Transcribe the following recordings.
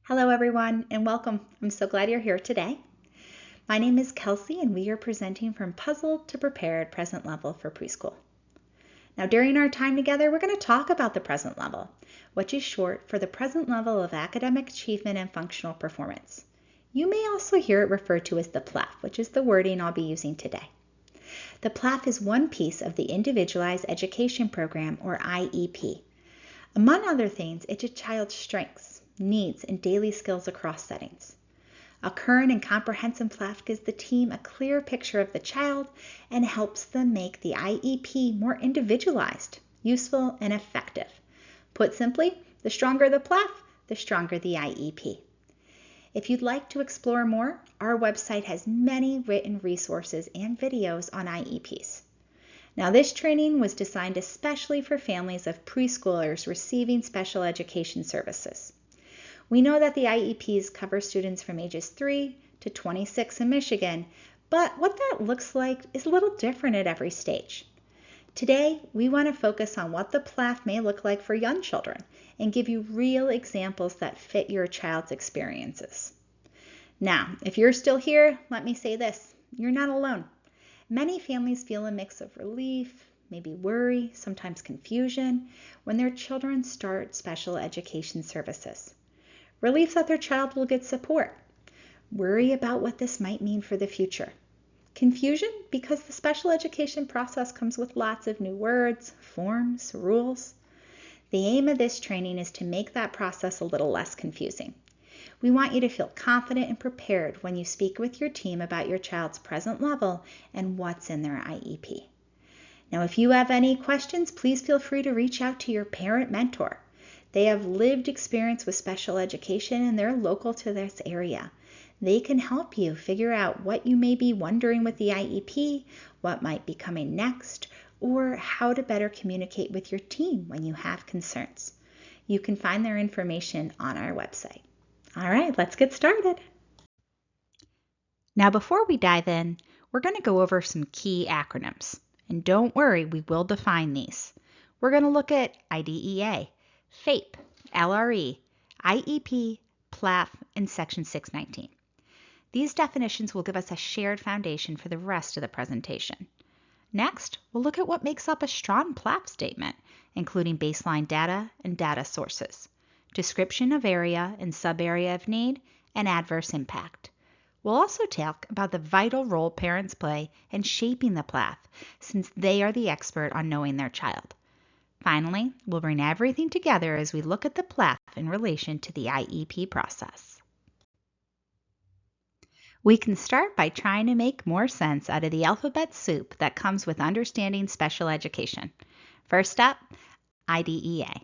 Hello everyone and welcome. I'm so glad you're here today. My name is Kelsey and we are presenting from Puzzled to Prepared Present Level for Preschool. Now during our time together, we're going to talk about the present level, which is short for the present level of academic achievement and functional performance. You may also hear it referred to as the PLAAFP, which is the wording I'll be using today. The PLAAFP is one piece of the Individualized Education Program, or IEP. Among other things, it's a child's strengths, needs, and daily skills across settings. A current and comprehensive PLAAFP gives the team a clear picture of the child and helps them make the IEP more individualized, useful, and effective. Put simply, the stronger the PLAAFP, the stronger the IEP. If you'd like to explore more, our website has many written resources and videos on IEPs. Now, this training was designed especially for families of preschoolers receiving special education services. We know that the IEPs cover students from ages 3 to 26 in Michigan, but what that looks like is a little different at every stage. Today, we want to focus on what the PLAAFP may look like for young children and give you real examples that fit your child's experiences. Now, if you're still here, let me say this: you're not alone. Many families feel a mix of relief, maybe worry, sometimes confusion, when their children start special education services. Relief that their child will get support. Worry about what this might mean for the future. Confusion because the special education process comes with lots of new words, forms, rules. The aim of this training is to make that process a little less confusing. We want you to feel confident and prepared when you speak with your team about your child's present level and what's in their IEP. Now, if you have any questions, please feel free to reach out to your parent mentor. They have lived experience with special education and they're local to this area. They can help you figure out what you may be wondering with the IEP, what might be coming next, or how to better communicate with your team when you have concerns. You can find their information on our website. All right, let's get started. Now, before we dive in, we're going to go over some key acronyms. And don't worry, we will define these. We're going to look at IDEA, FAPE, LRE, IEP, PLAAFP, and Section 619. These definitions will give us a shared foundation for the rest of the presentation. Next, we'll look at what makes up a strong PLAAFP statement, including baseline data and data sources, description of area and sub-area of need, and adverse impact. We'll also talk about the vital role parents play in shaping the PLAAFP, since they are the expert on knowing their child. Finally, we'll bring everything together as we look at the PLAAFP in relation to the IEP process. We can start by trying to make more sense out of the alphabet soup that comes with understanding special education. First up, IDEA.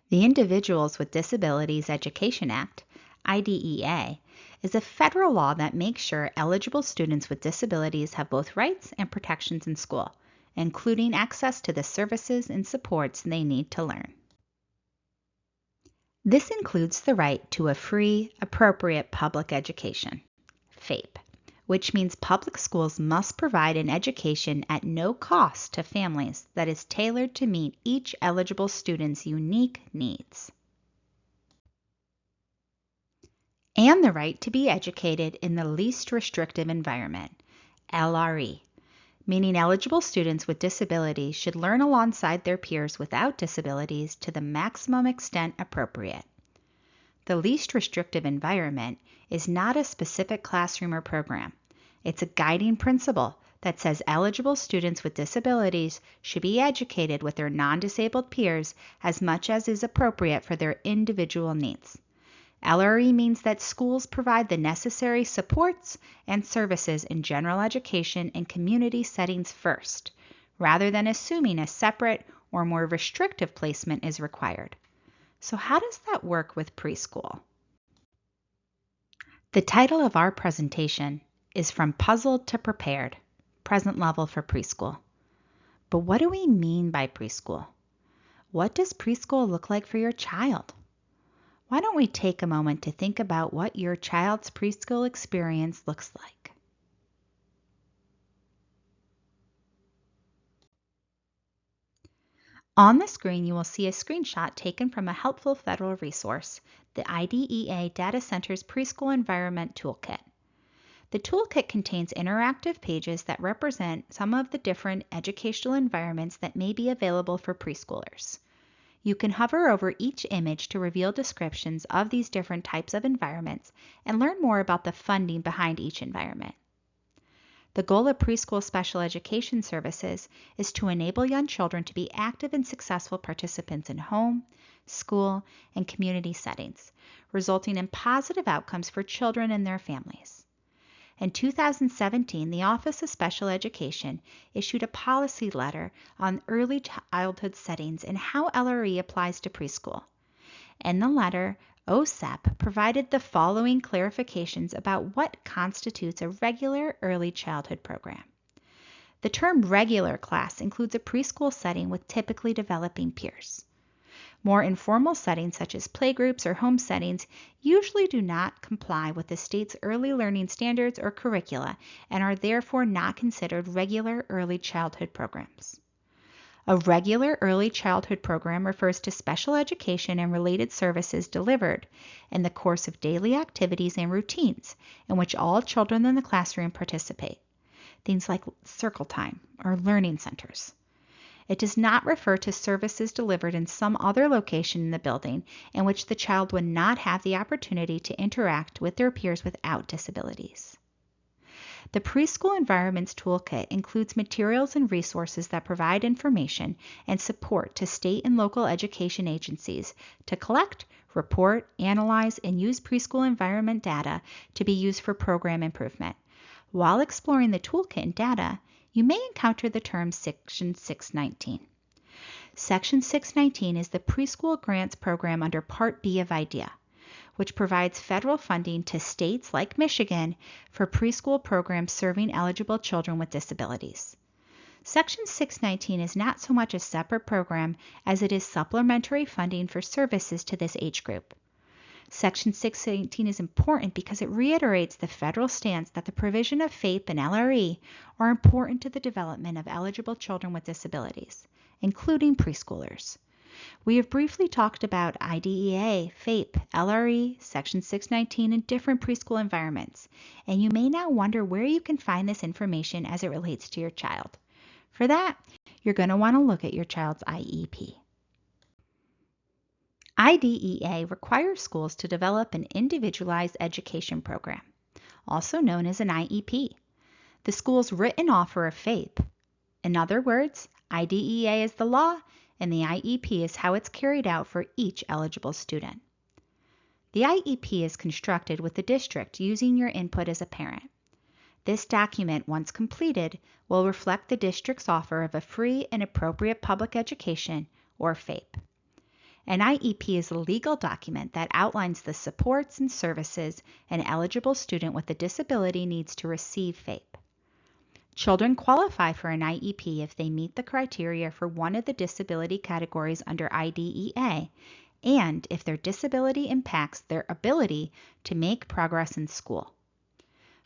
The Individuals with Disabilities Education Act, IDEA, is a federal law that makes sure eligible students with disabilities have both rights and protections in school, including access to the services and supports they need to learn. This includes the right to a free, appropriate public education, FAPE, which means public schools must provide an education at no cost to families that is tailored to meet each eligible student's unique needs. And the right to be educated in the least restrictive environment, LRE, meaning eligible students with disabilities should learn alongside their peers without disabilities to the maximum extent appropriate. The least restrictive environment is not a specific classroom or program. It's a guiding principle that says eligible students with disabilities should be educated with their non-disabled peers as much as is appropriate for their individual needs. LRE means that schools provide the necessary supports and services in general education and community settings first, rather than assuming a separate or more restrictive placement is required. So how does that work with preschool? The title of our presentation is From Puzzled to Prepared, Present Level for Preschool. But what do we mean by preschool? What does preschool look like for your child? Why don't we take a moment to think about what your child's preschool experience looks like? On the screen, you will see a screenshot taken from a helpful federal resource, the IDEA Data Center's Preschool Environment Toolkit. The toolkit contains interactive pages that represent some of the different educational environments that may be available for preschoolers. You can hover over each image to reveal descriptions of these different types of environments and learn more about the funding behind each environment. The goal of preschool special education services is to enable young children to be active and successful participants in home, school, and community settings, resulting in positive outcomes for children and their families. In 2017, the Office of Special Education issued a policy letter on early childhood settings and how LRE applies to preschool. In the letter, OSEP provided the following clarifications about what constitutes a regular early childhood program. The term regular class includes a preschool setting with typically developing peers. More informal settings such as playgroups or home settings usually do not comply with the state's early learning standards or curricula and are therefore not considered regular early childhood programs. A regular early childhood program refers to special education and related services delivered in the course of daily activities and routines in which all children in the classroom participate, things like circle time or learning centers. It does not refer to services delivered in some other location in the building in which the child would not have the opportunity to interact with their peers without disabilities. The Preschool Environments Toolkit includes materials and resources that provide information and support to state and local education agencies to collect, report, analyze, and use preschool environment data to be used for program improvement. While exploring the toolkit and data, you may encounter the term Section 619. Section 619 is the preschool grants program under Part B of IDEA, which provides federal funding to states like Michigan for preschool programs serving eligible children with disabilities. Section 619 is not so much a separate program as it is supplementary funding for services to this age group. Section 618 is important because it reiterates the federal stance that the provision of FAPE and LRE are important to the development of eligible children with disabilities, including preschoolers. We have briefly talked about IDEA, FAPE, LRE, Section 619, and different preschool environments, and you may now wonder where you can find this information as it relates to your child. For that, you're going to want to look at your child's IEP. IDEA requires schools to develop an individualized education program, also known as an IEP, the school's written offer of FAPE. In other words, IDEA is the law, and the IEP is how it's carried out for each eligible student. The IEP is constructed with the district using your input as a parent. This document, once completed, will reflect the district's offer of a free and appropriate public education, or FAPE. An IEP is a legal document that outlines the supports and services an eligible student with a disability needs to receive FAPE. Children qualify for an IEP if they meet the criteria for one of the disability categories under IDEA and if their disability impacts their ability to make progress in school.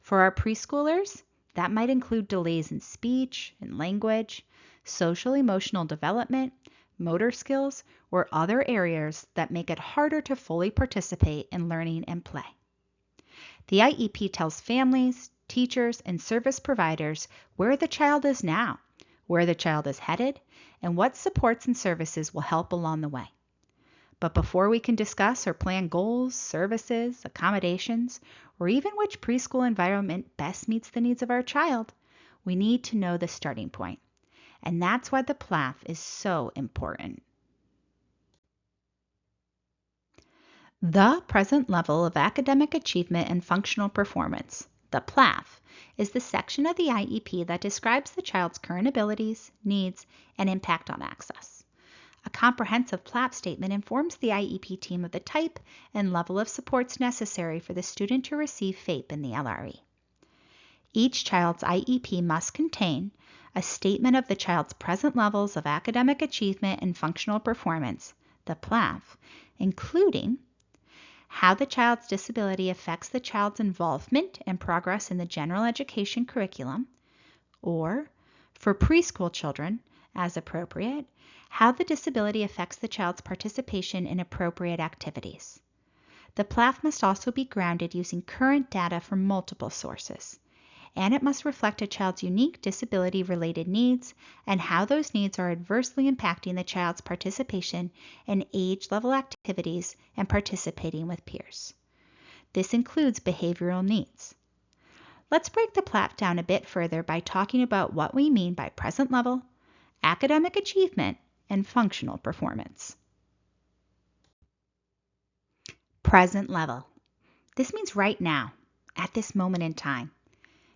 For our preschoolers, that might include delays in speech and language, social-emotional development, motor skills, or other areas that make it harder to fully participate in learning and play. The IEP tells families, teachers, and service providers where the child is now, where the child is headed, and what supports and services will help along the way. But before we can discuss or plan goals, services, accommodations, or even which preschool environment best meets the needs of our child, we need to know the starting point. And that's why the PLAAFP is so important. The present level of academic achievement and functional performance, the PLAAFP, is the section of the IEP that describes the child's current abilities, needs, and impact on access. A comprehensive PLAAFP statement informs the IEP team of the type and level of supports necessary for the student to receive FAPE in the LRE. Each child's IEP must contain a statement of the child's present levels of academic achievement and functional performance, the PLAAFP, including how the child's disability affects the child's involvement and progress in the general education curriculum, or, for preschool children, as appropriate, how the disability affects the child's participation in appropriate activities. The PLAAFP must also be grounded using current data from multiple sources, and it must reflect a child's unique disability-related needs and how those needs are adversely impacting the child's participation in age-level activities and participating with peers. This includes behavioral needs. Let's break the PLAAFP down a bit further by talking about what we mean by present level, academic achievement, and functional performance. Present level. This means right now, at this moment in time.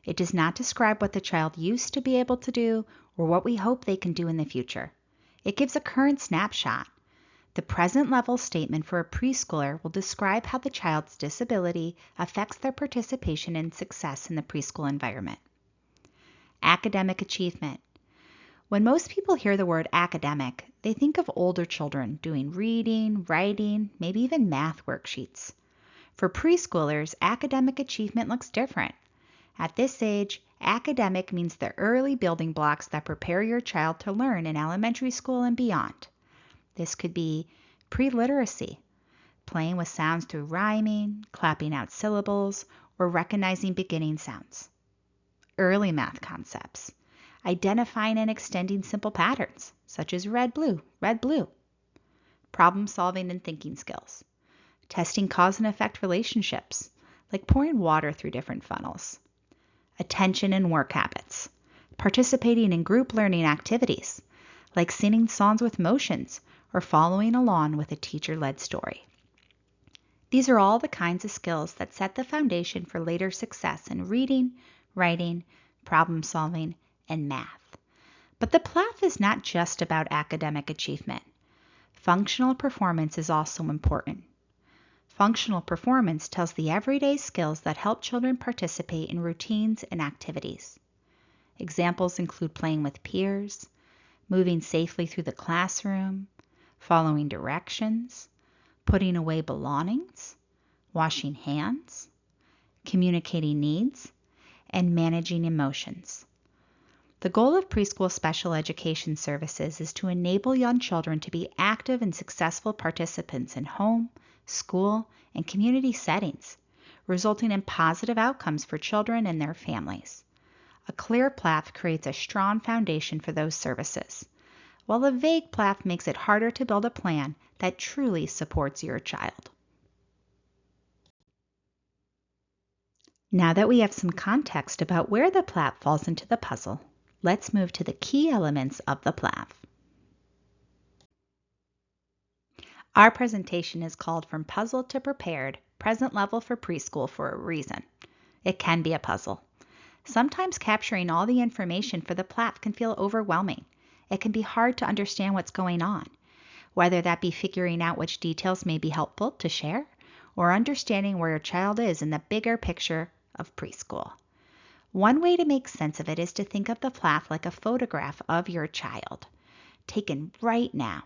It does not describe what the child used to be able to do or what we hope they can do in the future. It gives a current snapshot. The present level statement for a preschooler will describe how the child's disability affects their participation and success in the preschool environment. Academic achievement. When most people hear the word academic, they think of older children doing reading, writing, maybe even math worksheets. For preschoolers, academic achievement looks different. At this age, academic means the early building blocks that prepare your child to learn in elementary school and beyond. This could be pre-literacy, playing with sounds through rhyming, clapping out syllables, or recognizing beginning sounds. Early math concepts, identifying and extending simple patterns, such as red, blue, red, blue. Problem solving and thinking skills, testing cause and effect relationships, like pouring water through different funnels. Attention and work habits, participating in group learning activities, like singing songs with motions or following along with a teacher-led story. These are all the kinds of skills that set the foundation for later success in reading, writing, problem solving, and math. But the PLAAFP is not just about academic achievement. Functional performance is also important. Functional performance tells the everyday skills that help children participate in routines and activities. Examples include playing with peers, moving safely through the classroom, following directions, putting away belongings, washing hands, communicating needs, and managing emotions. The goal of preschool special education services is to enable young children to be active and successful participants in home, school, and community settings, resulting in positive outcomes for children and their families. A clear PLAAFP creates a strong foundation for those services, while a vague PLAAFP makes it harder to build a plan that truly supports your child. Now that we have some context about where the PLAAFP falls into the puzzle, let's move to the key elements of the PLAAFP. Our presentation is called From Puzzle to Prepared, Present Level for Preschool for a reason. It can be a puzzle. Sometimes capturing all the information for the PLAAFP can feel overwhelming. It can be hard to understand what's going on, whether that be figuring out which details may be helpful to share, or understanding where your child is in the bigger picture of preschool. One way to make sense of it is to think of the PLAAFP like a photograph of your child, taken right now,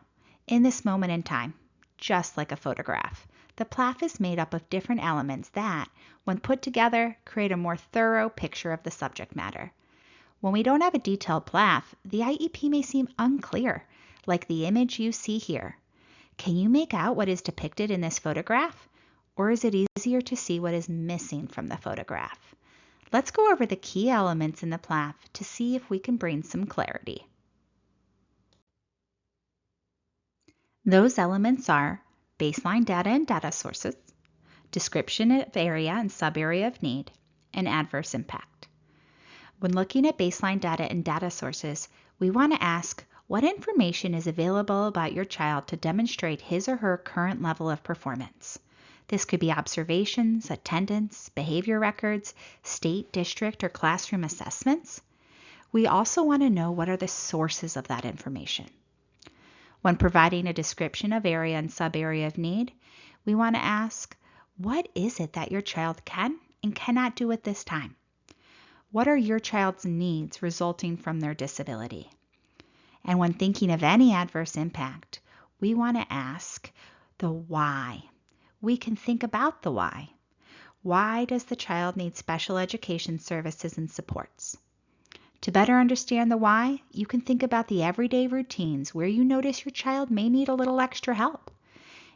in this moment in time. Just like a photograph, the PLAAFP is made up of different elements that, when put together, create a more thorough picture of the subject matter. When we don't have a detailed PLAAFP, the IEP may seem unclear, like the image you see here. Can you make out what is depicted in this photograph? Or is it easier to see what is missing from the photograph? Let's go over the key elements in the PLAAFP to see if we can bring some clarity. Those elements are baseline data and data sources, description of area and sub-area of need, and adverse impact. When looking at baseline data and data sources, we want to ask what information is available about your child to demonstrate his or her current level of performance. This could be observations, attendance, behavior records, state, district, or classroom assessments. We also want to know what are the sources of that information. When providing a description of area and sub-area of need, we want to ask, what is it that your child can and cannot do at this time? What are your child's needs resulting from their disability? And when thinking of any adverse impact, we want to ask the why. We can think about the why. Why does the child need special education services and supports? To better understand the why, you can think about the everyday routines where you notice your child may need a little extra help.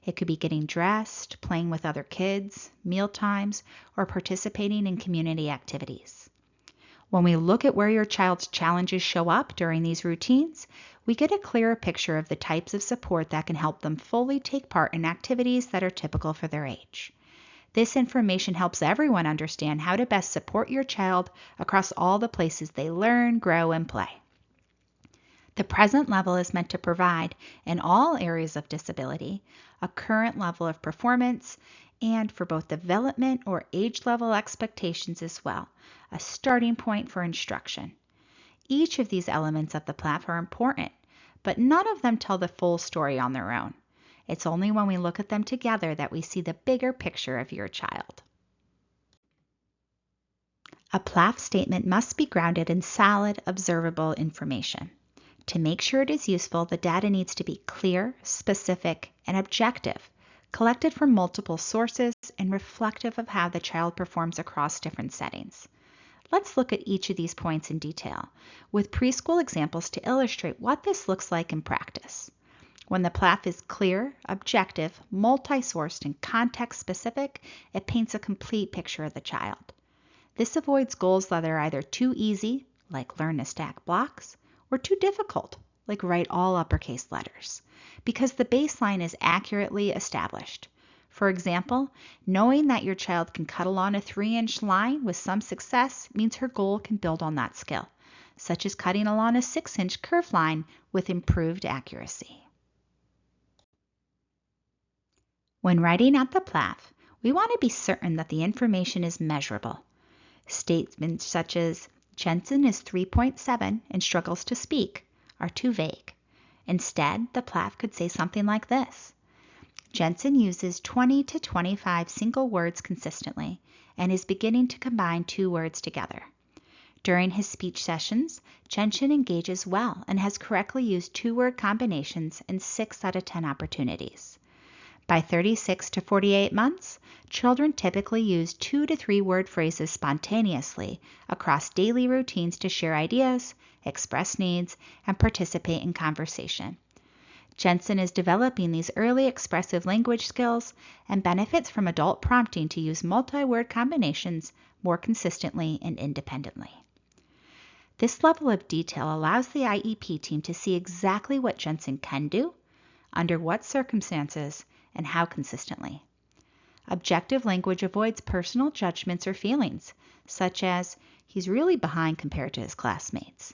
It could be getting dressed, playing with other kids, meal times, or participating in community activities. When we look at where your child's challenges show up during these routines, we get a clearer picture of the types of support that can help them fully take part in activities that are typical for their age. This information helps everyone understand how to best support your child across all the places they learn, grow, and play. The present level is meant to provide, in all areas of disability, a current level of performance and, for both development or age level expectations as well, a starting point for instruction. Each of these elements of the PLAAFP are important, but none of them tell the full story on their own. It's only when we look at them together that we see the bigger picture of your child. A PLAAFP statement must be grounded in solid, observable information. To make sure it is useful, the data needs to be clear, specific, and objective, collected from multiple sources and reflective of how the child performs across different settings. Let's look at each of these points in detail, with preschool examples to illustrate what this looks like in practice. When the PLAAFP is clear, objective, multi-sourced, and context-specific, it paints a complete picture of the child. This avoids goals that are either too easy, like learn to stack blocks, or too difficult, like write all uppercase letters, because the baseline is accurately established. For example, knowing that your child can cut along a 3-inch line with some success means her goal can build on that skill, such as cutting along a 6-inch curved line with improved accuracy. When writing out the PLAAFP, we want to be certain that the information is measurable. Statements such as, Jensen is 3.7 and struggles to speak, are too vague. Instead, the PLAAFP could say something like this. Jensen uses 20 to 25 single words consistently and is beginning to combine 2 words together. During his speech sessions, Jensen engages well and has correctly used 2-word combinations in 6 out of 10 opportunities. By 36 to 48 months, children typically use 2 to 3 word phrases spontaneously across daily routines to share ideas, express needs, and participate in conversation. Jensen is developing these early expressive language skills and benefits from adult prompting to use multi-word combinations more consistently and independently. This level of detail allows the IEP team to see exactly what Jensen can do, under what circumstances, and how consistently. Objective language avoids personal judgments or feelings, such as, he's really behind compared to his classmates,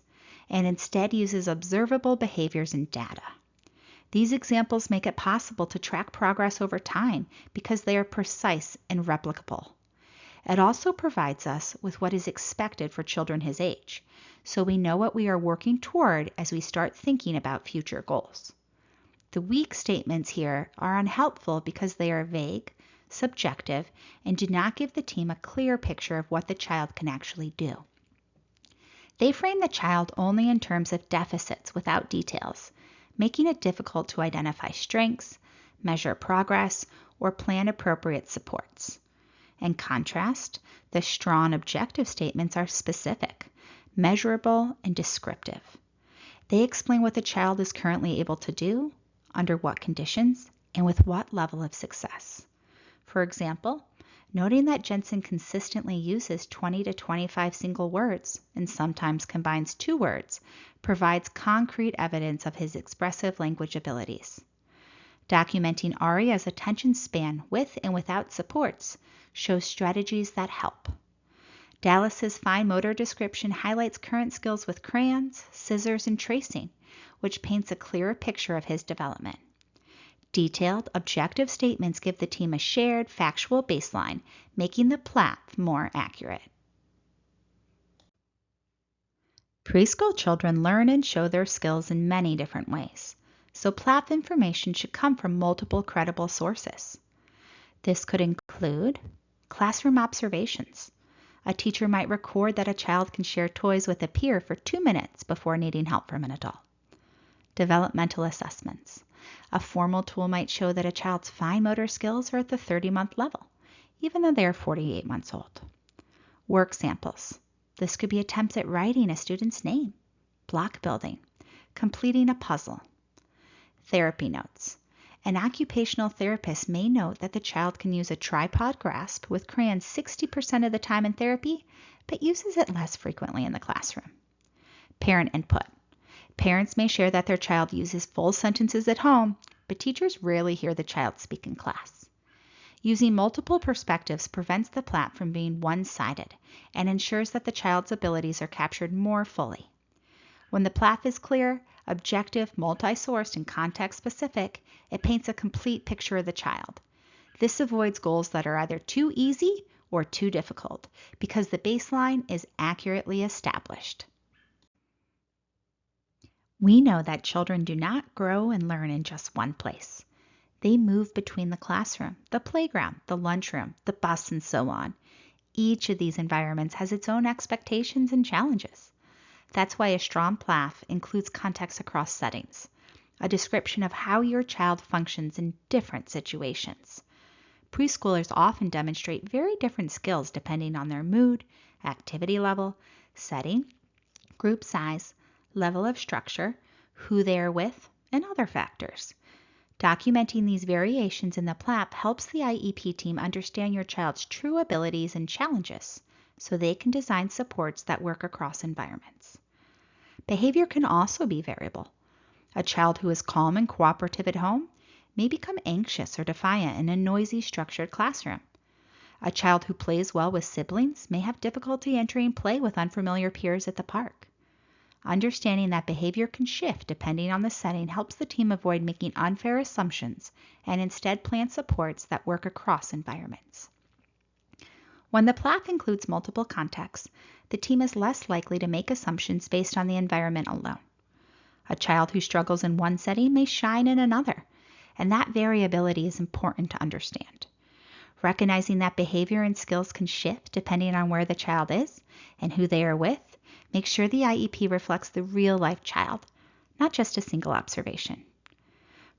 and instead uses observable behaviors and data. These examples make it possible to track progress over time because they are precise and replicable. It also provides us with what is expected for children his age, so we know what we are working toward as we start thinking about future goals. The weak statements here are unhelpful because they are vague, subjective, and do not give the team a clear picture of what the child can actually do. They frame the child only in terms of deficits without details, making it difficult to identify strengths, measure progress, or plan appropriate supports. In contrast, the strong objective statements are specific, measurable, and descriptive. They explain what the child is currently able to do, under what conditions, and with what level of success. For example, noting that Jensen consistently uses 20 to 25 single words and sometimes combines 2 words provides concrete evidence of his expressive language abilities. Documenting Aria's attention span with and without supports shows strategies that help. Dallas's fine motor description highlights current skills with crayons, scissors, and tracing, which paints a clearer picture of his development. Detailed, objective statements give the team a shared, factual baseline, making the PLAAFP more accurate. Preschool children learn and show their skills in many different ways, so PLAAFP information should come from multiple credible sources. This could include classroom observations. A teacher might record that a child can share toys with a peer for 2 minutes before needing help from an adult. Developmental assessments. A formal tool might show that a child's fine motor skills are at the 30-month level, even though they are 48 months old. Work samples. This could be attempts at writing a student's name, block building, completing a puzzle. Therapy notes. An occupational therapist may note that the child can use a tripod grasp with crayons 60% of the time in therapy, but uses it less frequently in the classroom. Parent input. Parents may share that their child uses full sentences at home, but teachers rarely hear the child speak in class. Using multiple perspectives prevents the PLAAFP from being one-sided and ensures that the child's abilities are captured more fully. When the PLAAFP is clear, objective, multi-sourced, and context-specific, it paints a complete picture of the child. This avoids goals that are either too easy or too difficult because the baseline is accurately established. We know that children do not grow and learn in just one place. They move between the classroom, the playground, the lunchroom, the bus, and so on. Each of these environments has its own expectations and challenges. That's why a strong PLAAFP includes context across settings, a description of how your child functions in different situations. Preschoolers often demonstrate very different skills depending on their mood, activity level, setting, group size, level of structure, who they are with, and other factors. Documenting these variations in the PLAAFP helps the IEP team understand your child's true abilities and challenges so they can design supports that work across environments. Behavior can also be variable. A child who is calm and cooperative at home may become anxious or defiant in a noisy, structured classroom. A child who plays well with siblings may have difficulty entering play with unfamiliar peers at the park. Understanding that behavior can shift depending on the setting helps the team avoid making unfair assumptions and instead plan supports that work across environments. When the PLAAFP includes multiple contexts, the team is less likely to make assumptions based on the environment alone. A child who struggles in one setting may shine in another, and that variability is important to understand. Recognizing that behavior and skills can shift depending on where the child is and who they are with makes sure the IEP reflects the real-life child, not just a single observation.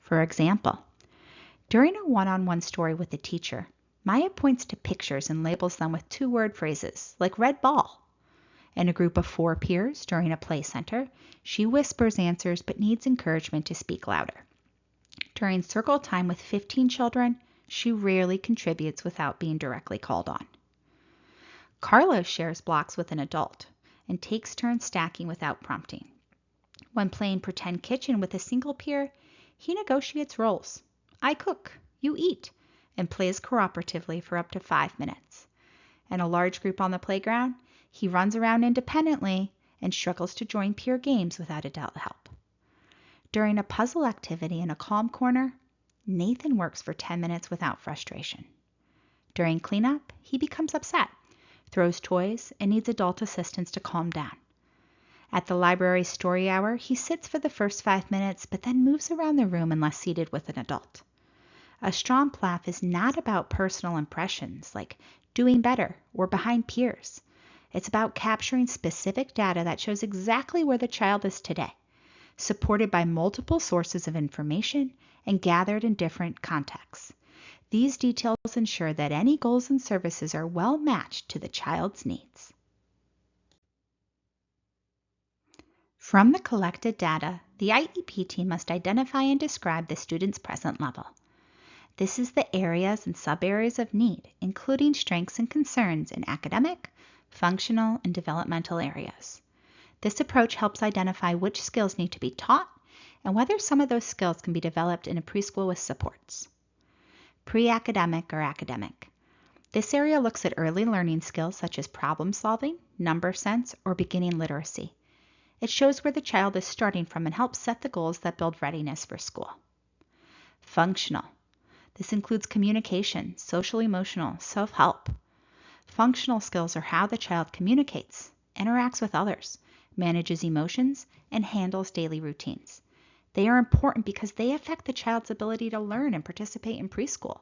For example, during a one-on-one story with a teacher, Maya points to pictures and labels them with two-word phrases, like red ball. In a group of 4 peers during a play center, she whispers answers but needs encouragement to speak louder. During circle time with 15 children, she rarely contributes without being directly called on. Carlos shares blocks with an adult and takes turns stacking without prompting. When playing pretend kitchen with a single peer, he negotiates roles. I cook, you eat, and plays cooperatively for up to 5 minutes. In a large group on the playground, he runs around independently and struggles to join peer games without adult help. During a puzzle activity in a calm corner, Nathan works for 10 minutes without frustration. During cleanup, he becomes upset, throws toys, and needs adult assistance to calm down. At the library story hour, he sits for the first 5 minutes, but then moves around the room unless seated with an adult. A strong PLAAFP is not about personal impressions like doing better or behind peers. It's about capturing specific data that shows exactly where the child is today, supported by multiple sources of information and gathered in different contexts. These details ensure that any goals and services are well matched to the child's needs. From the collected data, the IEP team must identify and describe the student's present level. This is the areas and sub-areas of need, including strengths and concerns in academic, functional, and developmental areas. This approach helps identify which skills need to be taught and whether some of those skills can be developed in a preschool with supports. Pre-academic or academic. This area looks at early learning skills such as problem solving, number sense, or beginning literacy. It shows where the child is starting from and helps set the goals that build readiness for school. Functional. This includes communication, social-emotional, self-help. Functional skills are how the child communicates, interacts with others, manages emotions, and handles daily routines. They are important because they affect the child's ability to learn and participate in preschool.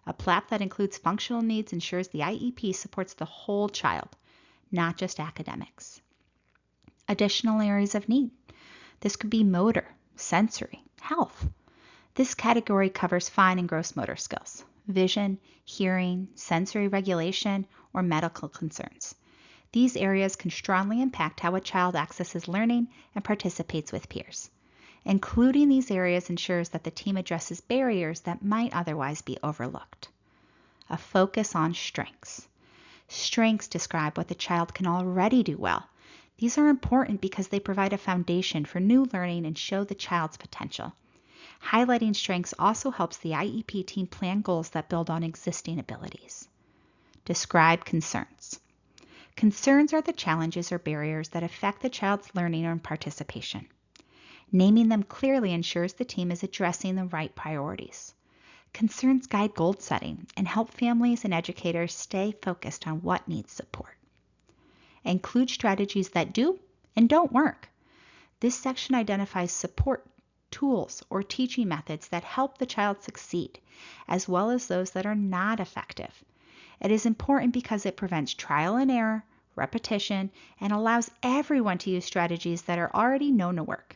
A PLAAFP that includes functional needs ensures the IEP supports the whole child, not just academics. Additional areas of need. This could be motor, sensory, health. This category covers fine and gross motor skills, vision, hearing, sensory regulation, or medical concerns. These areas can strongly impact how a child accesses learning and participates with peers. Including these areas ensures that the team addresses barriers that might otherwise be overlooked. A focus on strengths. Strengths describe what the child can already do well. These are important because they provide a foundation for new learning and show the child's potential. Highlighting strengths also helps the IEP team plan goals that build on existing abilities. Describe concerns. Concerns are the challenges or barriers that affect the child's learning and participation. Naming them clearly ensures the team is addressing the right priorities. Concerns guide goal setting and help families and educators stay focused on what needs support. Include strategies that do and don't work. This section identifies support, tools, or teaching methods that help the child succeed, as well as those that are not effective. It is important because it prevents trial and error, repetition, and allows everyone to use strategies that are already known to work.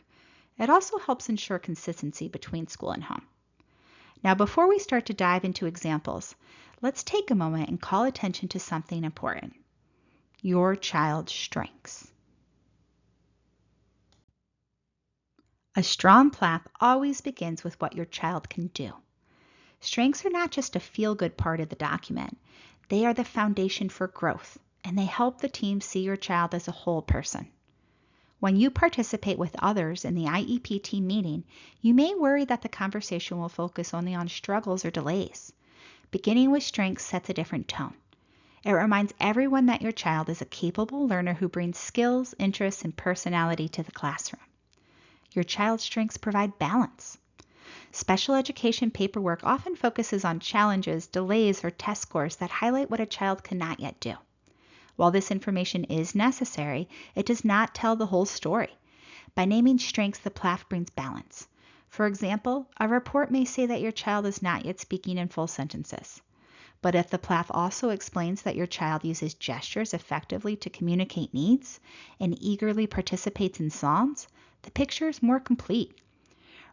It also helps ensure consistency between school and home. Now, before we start to dive into examples, let's take a moment and call attention to something important: your child's strengths. A strong PLAAFP always begins with what your child can do. Strengths are not just a feel-good part of the document. They are the foundation for growth, and they help the team see your child as a whole person. When you participate with others in the IEP team meeting, you may worry that the conversation will focus only on struggles or delays. Beginning with strengths sets a different tone. It reminds everyone that your child is a capable learner who brings skills, interests, and personality to the classroom. Your child's strengths provide balance. Special education paperwork often focuses on challenges, delays, or test scores that highlight what a child cannot yet do. While this information is necessary, it does not tell the whole story. By naming strengths, the PLAAFP brings balance. For example, a report may say that your child is not yet speaking in full sentences. But if the PLAAFP also explains that your child uses gestures effectively to communicate needs and eagerly participates in songs, the picture is more complete.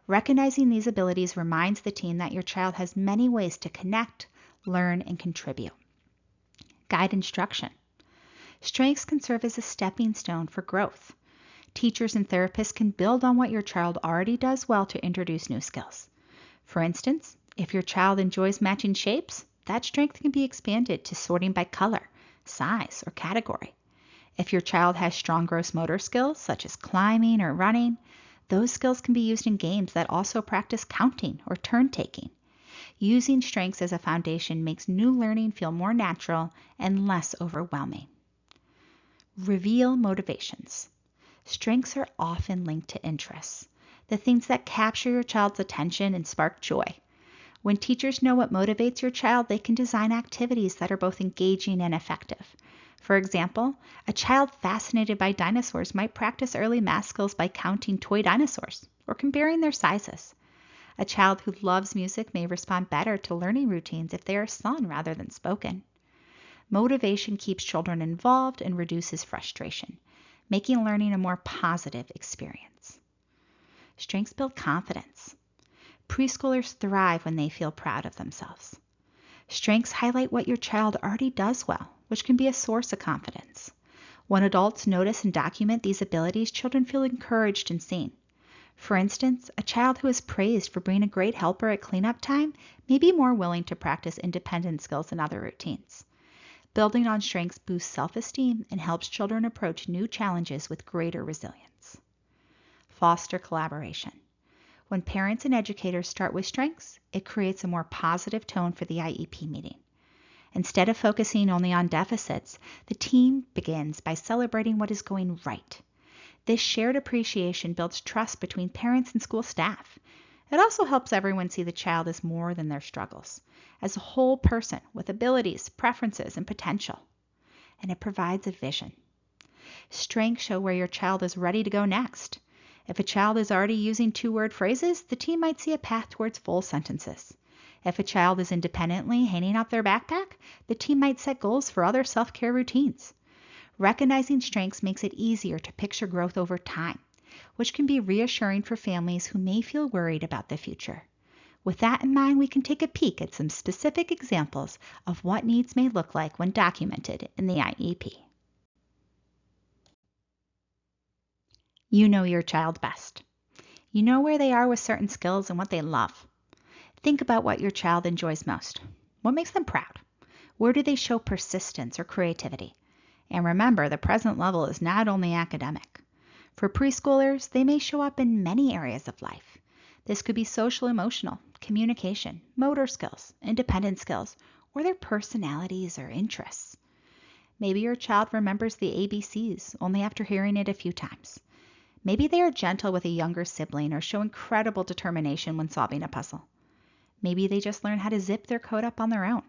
Recognizing these abilities reminds the team that your child has many ways to connect, learn, and contribute. Guide instruction. Strengths can serve as a stepping stone for growth. Teachers and therapists can build on what your child already does well to introduce new skills. For instance, if your child enjoys matching shapes, that strength can be expanded to sorting by color, size, or category. If your child has strong gross motor skills, such as climbing or running, those skills can be used in games that also practice counting or turn-taking. Using strengths as a foundation makes new learning feel more natural and less overwhelming. Reveal motivations. Strengths are often linked to interests, the things that capture your child's attention and spark joy. When teachers know what motivates your child, they can design activities that are both engaging and effective. For example, a child fascinated by dinosaurs might practice early math skills by counting toy dinosaurs or comparing their sizes. A child who loves music may respond better to learning routines if they are sung rather than spoken. Motivation keeps children involved and reduces frustration, making learning a more positive experience. Strengths build confidence. Preschoolers thrive when they feel proud of themselves. Strengths highlight what your child already does well, which can be a source of confidence. When adults notice and document these abilities, children feel encouraged and seen. For instance, a child who is praised for being a great helper at cleanup time may be more willing to practice independent skills and other routines. Building on strengths boosts self-esteem and helps children approach new challenges with greater resilience. Foster collaboration. When parents and educators start with strengths, it creates a more positive tone for the IEP meeting. Instead of focusing only on deficits, the team begins by celebrating what is going right. This shared appreciation builds trust between parents and school staff. It also helps everyone see the child as more than their struggles, as a whole person with abilities, preferences, and potential. And it provides a vision. Strengths show where your child is ready to go next. If a child is already using two-word phrases, the team might see a path towards full sentences. If a child is independently hanging up their backpack, the team might set goals for other self-care routines. Recognizing strengths makes it easier to picture growth over time, which can be reassuring for families who may feel worried about the future. With that in mind, we can take a peek at some specific examples of what needs may look like when documented in the IEP. You know your child best. You know where they are with certain skills and what they love. Think about what your child enjoys most. What makes them proud? Where do they show persistence or creativity? And remember, the present level is not only academic. For preschoolers, they may show up in many areas of life. This could be social emotional, communication, motor skills, independent skills, or their personalities or interests. Maybe your child remembers the ABCs only after hearing it a few times. Maybe they are gentle with a younger sibling or show incredible determination when solving a puzzle. Maybe they just learn how to zip their coat up on their own.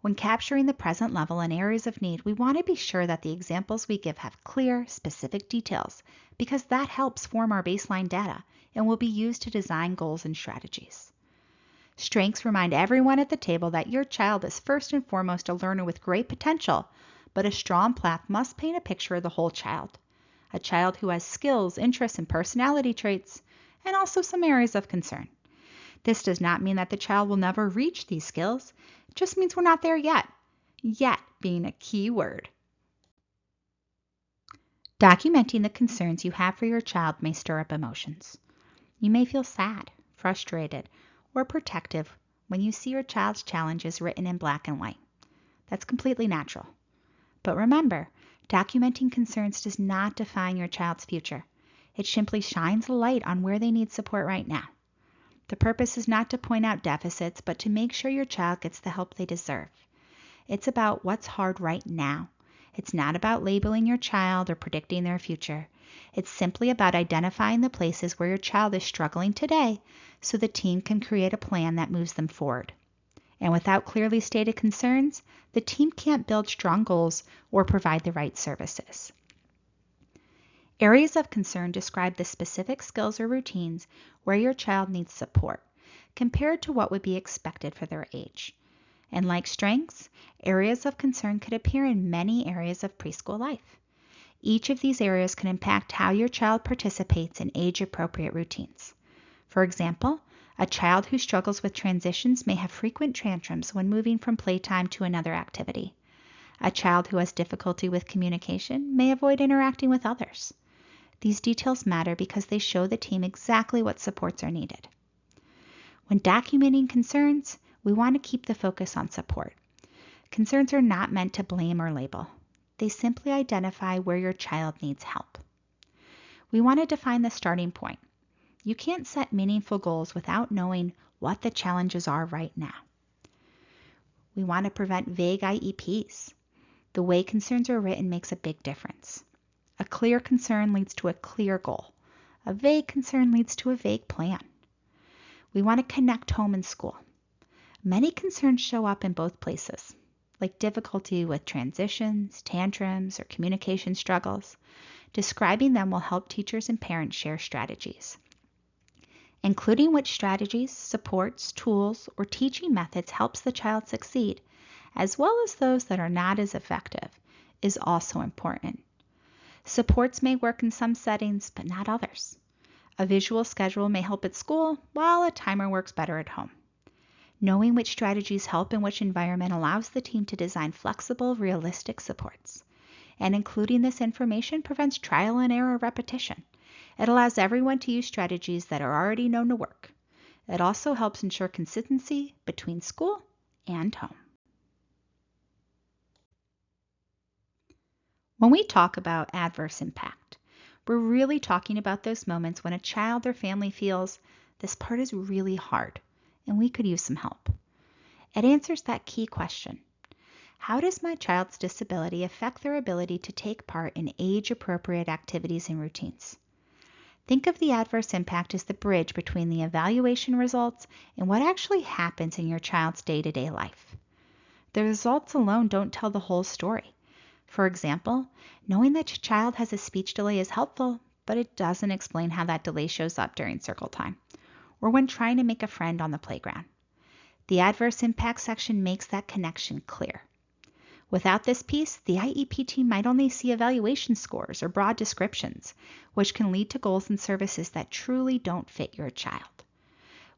When capturing the present level and areas of need, we want to be sure that the examples we give have clear, specific details because that helps form our baseline data and will be used to design goals and strategies. Strengths remind everyone at the table that your child is first and foremost a learner with great potential, but a strong PLAAFP must paint a picture of the whole child. A child who has skills, interests, and personality traits, and also some areas of concern. This does not mean that the child will never reach these skills. It just means we're not there yet. Yet being a key word. Documenting the concerns you have for your child may stir up emotions. You may feel sad, frustrated, or protective when you see your child's challenges written in black and white. That's completely natural. But remember, documenting concerns does not define your child's future. It simply shines a light on where they need support right now. The purpose is not to point out deficits, but to make sure your child gets the help they deserve. It's about what's hard right now. It's not about labeling your child or predicting their future. It's simply about identifying the places where your child is struggling today so the team can create a plan that moves them forward. And without clearly stated concerns, the team can't build strong goals or provide the right services. Areas of concern describe the specific skills or routines where your child needs support, compared to what would be expected for their age. And like strengths, areas of concern could appear in many areas of preschool life. Each of these areas can impact how your child participates in age-appropriate routines. For example, a child who struggles with transitions may have frequent tantrums when moving from playtime to another activity. A child who has difficulty with communication may avoid interacting with others. These details matter because they show the team exactly what supports are needed. When documenting concerns, we want to keep the focus on support. Concerns are not meant to blame or label. They simply identify where your child needs help. We want to define the starting point. You can't set meaningful goals without knowing what the challenges are right now. We want to prevent vague IEPs. The way concerns are written makes a big difference. A clear concern leads to a clear goal. A vague concern leads to a vague plan. We want to connect home and school. Many concerns show up in both places, like difficulty with transitions, tantrums, or communication struggles. Describing them will help teachers and parents share strategies. Including which strategies, supports, tools, or teaching methods helps the child succeed, as well as those that are not as effective, is also important. Supports may work in some settings, but not others. A visual schedule may help at school, while a timer works better at home. Knowing which strategies help in which environment allows the team to design flexible, realistic supports. And including this information prevents trial and error repetition. It allows everyone to use strategies that are already known to work. It also helps ensure consistency between school and home. When we talk about adverse impact, we're really talking about those moments when a child or family feels this part is really hard and we could use some help. It answers that key question. How does my child's disability affect their ability to take part in age-appropriate activities and routines? Think of the adverse impact as the bridge between the evaluation results and what actually happens in your child's day-to-day life. The results alone don't tell the whole story. For example, knowing that your child has a speech delay is helpful, but it doesn't explain how that delay shows up during circle time or when trying to make a friend on the playground. The adverse impact section makes that connection clear. Without this piece, the IEP team might only see evaluation scores or broad descriptions, which can lead to goals and services that truly don't fit your child.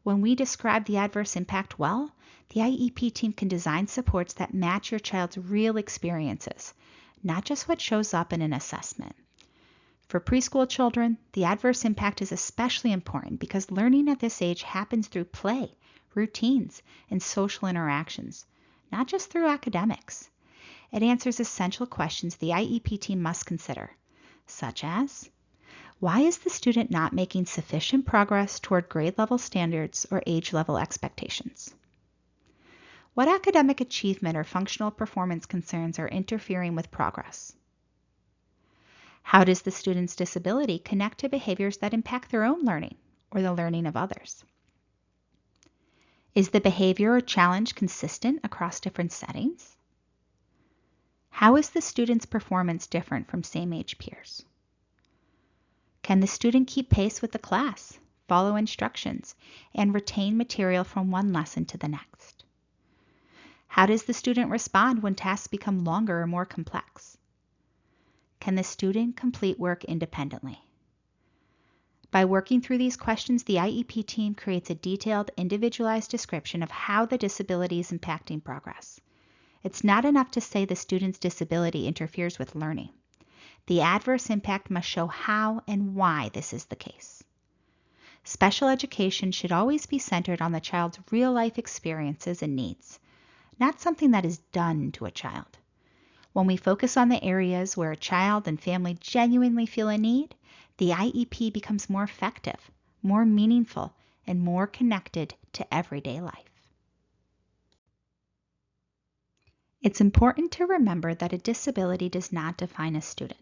When we describe the adverse impact well, the IEP team can design supports that match your child's real experiences, not just what shows up in an assessment. For preschool children, the adverse impact is especially important because learning at this age happens through play, routines, and social interactions, not just through academics. It answers essential questions the IEP team must consider, such as, why is the student not making sufficient progress toward grade level standards or age level expectations? What academic achievement or functional performance concerns are interfering with progress? How does the student's disability connect to behaviors that impact their own learning or the learning of others? Is the behavior or challenge consistent across different settings? How is the student's performance different from same-age peers? Can the student keep pace with the class, follow instructions, and retain material from one lesson to the next? How does the student respond when tasks become longer or more complex? Can the student complete work independently? By working through these questions, the IEP team creates a detailed, individualized description of how the disability is impacting progress. It's not enough to say the student's disability interferes with learning. The adverse impact must show how and why this is the case. Special education should always be centered on the child's real-life experiences and needs, not something that is done to a child. When we focus on the areas where a child and family genuinely feel a need, the IEP becomes more effective, more meaningful, and more connected to everyday life. It's important to remember that a disability does not define a student.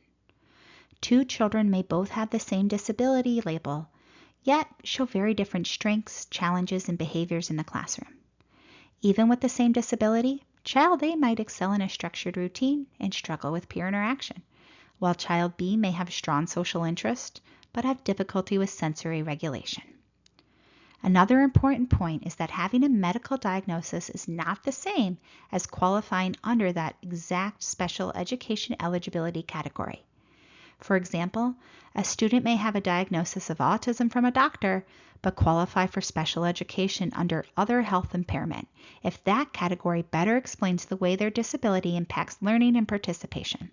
Two children may both have the same disability label, yet show very different strengths, challenges, and behaviors in the classroom. Even with the same disability, Child A might excel in a structured routine and struggle with peer interaction, while Child B may have strong social interest but have difficulty with sensory regulation. Another important point is that having a medical diagnosis is not the same as qualifying under that exact special education eligibility category. For example, a student may have a diagnosis of autism from a doctor, but qualify for special education under other health impairment if that category better explains the way their disability impacts learning and participation.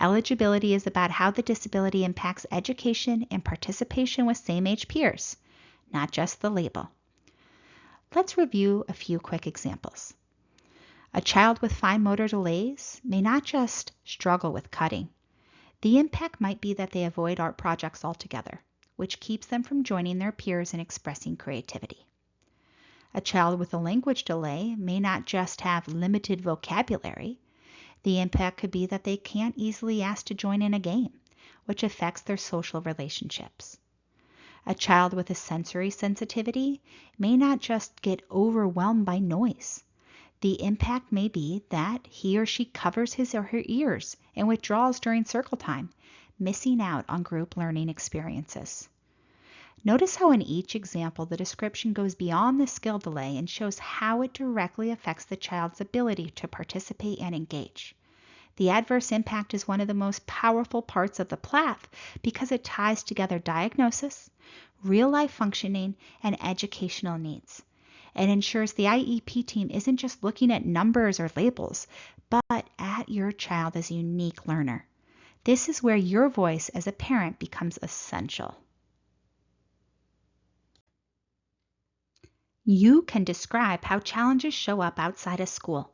Eligibility is about how the disability impacts education and participation with same-age peers, not just the label. Let's review a few quick examples. A child with fine motor delays may not just struggle with cutting. The impact might be that they avoid art projects altogether, which keeps them from joining their peers and expressing creativity. A child with a language delay may not just have limited vocabulary. The impact could be that they can't easily ask to join in a game, which affects their social relationships. A child with a sensory sensitivity may not just get overwhelmed by noise. The impact may be that he or she covers his or her ears and withdraws during circle time, missing out on group learning experiences. Notice how in each example the description goes beyond the skill delay and shows how it directly affects the child's ability to participate and engage. The adverse impact is one of the most powerful parts of the PLAAFP because it ties together diagnosis, real-life functioning, and educational needs. It ensures the IEP team isn't just looking at numbers or labels, but at your child as a unique learner. This is where your voice as a parent becomes essential. You can describe how challenges show up outside of school,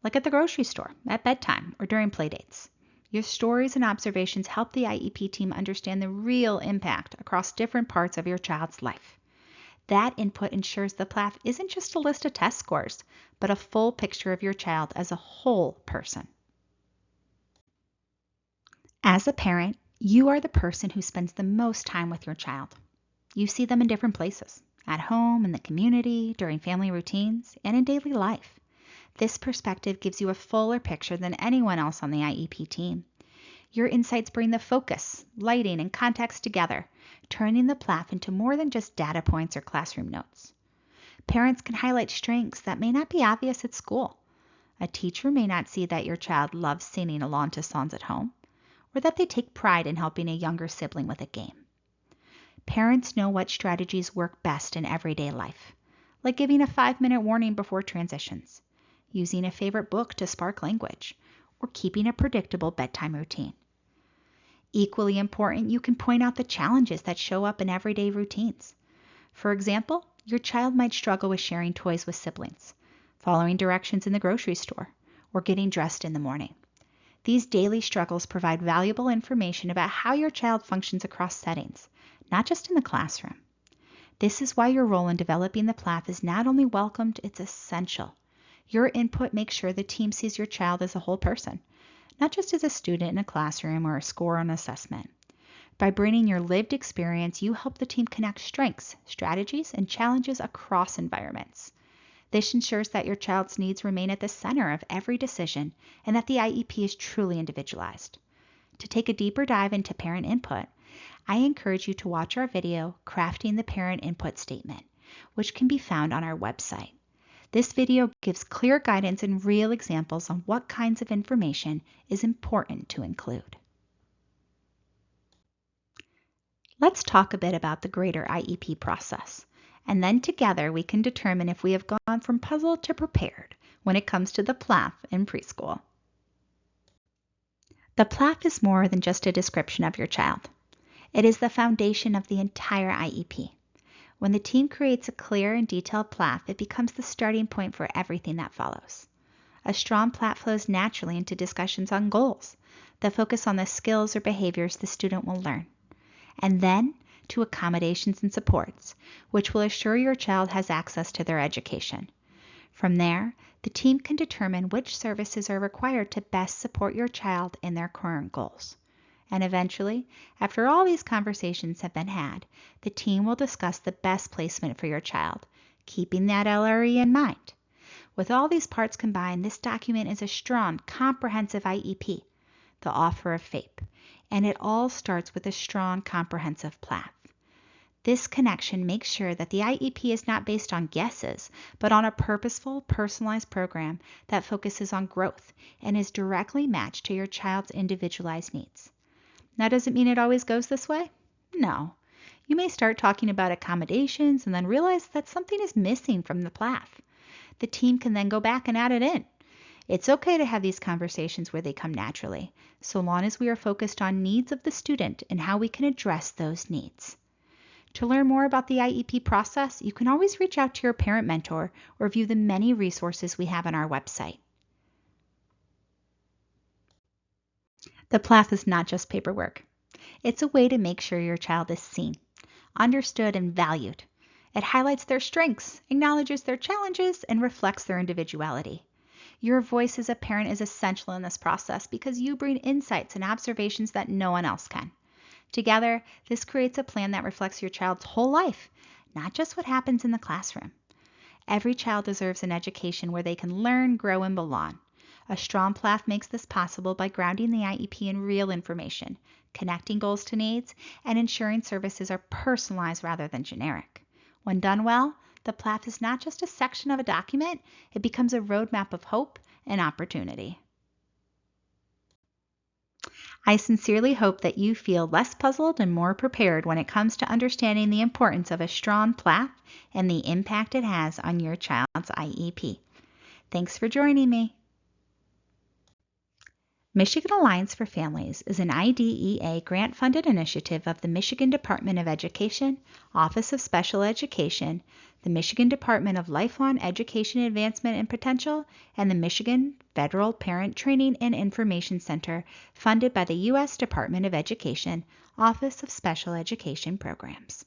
like at the grocery store, at bedtime, or during playdates. Your stories and observations help the IEP team understand the real impact across different parts of your child's life. That input ensures the PLAAFP isn't just a list of test scores, but a full picture of your child as a whole person. As a parent, you are the person who spends the most time with your child. You see them in different places, at home, in the community, during family routines, and in daily life. This perspective gives you a fuller picture than anyone else on the IEP team. Your insights bring the focus, lighting, and context together, turning the PLAAFP into more than just data points or classroom notes. Parents can highlight strengths that may not be obvious at school. A teacher may not see that your child loves singing along to songs at home, or that they take pride in helping a younger sibling with a game. Parents know what strategies work best in everyday life, like giving a 5-minute warning before transitions, using a favorite book to spark language, or keeping a predictable bedtime routine. Equally important, you can point out the challenges that show up in everyday routines. For example, your child might struggle with sharing toys with siblings, following directions in the grocery store, or getting dressed in the morning. These daily struggles provide valuable information about how your child functions across settings, not just in the classroom. This is why your role in developing the PLAAFP is not only welcomed, it's essential. Your input makes sure the team sees your child as a whole person, not just as a student in a classroom or a score on an assessment. By bringing your lived experience, you help the team connect strengths, strategies, and challenges across environments. This ensures that your child's needs remain at the center of every decision and that the IEP is truly individualized. To take a deeper dive into parent input, I encourage you to watch our video, Crafting the Parent Input Statement, which can be found on our website. This video gives clear guidance and real examples on what kinds of information is important to include. Let's talk a bit about the greater IEP process, and then together we can determine if we have gone from puzzled to prepared when it comes to the PLAAFP in preschool. The PLAAFP is more than just a description of your child. It is the foundation of the entire IEP. When the team creates a clear and detailed PLAAFP, it becomes the starting point for everything that follows. A strong PLAAFP flows naturally into discussions on goals that focus on the skills or behaviors the student will learn, and then to accommodations and supports, which will assure your child has access to their education. From there, the team can determine which services are required to best support your child in their current goals. And eventually, after all these conversations have been had, the team will discuss the best placement for your child, keeping that LRE in mind. With all these parts combined, this document is a strong, comprehensive IEP, the offer of FAPE, and it all starts with a strong, comprehensive PLAAFP. This connection makes sure that the IEP is not based on guesses, but on a purposeful, personalized program that focuses on growth and is directly matched to your child's individualized needs. That doesn't mean it always goes this way. No. You may start talking about accommodations and then realize that something is missing from the PLAAFP. The team can then go back and add it in. It's okay to have these conversations where they come naturally, so long as we are focused on needs of the student and how we can address those needs. To learn more about the IEP process, you can always reach out to your parent mentor or view the many resources we have on our website. The PLAAFP is not just paperwork. It's a way to make sure your child is seen, understood, and valued. It highlights their strengths, acknowledges their challenges, and reflects their individuality. Your voice as a parent is essential in this process because you bring insights and observations that no one else can. Together, this creates a plan that reflects your child's whole life, not just what happens in the classroom. Every child deserves an education where they can learn, grow, and belong. A strong PLAAFP makes this possible by grounding the IEP in real information, connecting goals to needs, and ensuring services are personalized rather than generic. When done well, the PLAAFP is not just a section of a document, it becomes a roadmap of hope and opportunity. I sincerely hope that you feel less puzzled and more prepared when it comes to understanding the importance of a strong PLAAFP and the impact it has on your child's IEP. Thanks for joining me. Michigan Alliance for Families is an IDEA grant-funded initiative of the Michigan Department of Education, Office of Special Education, the Michigan Department of Lifelong Education Advancement and Potential, and the Michigan Federal Parent Training and Information Center, funded by the U.S. Department of Education, Office of Special Education Programs.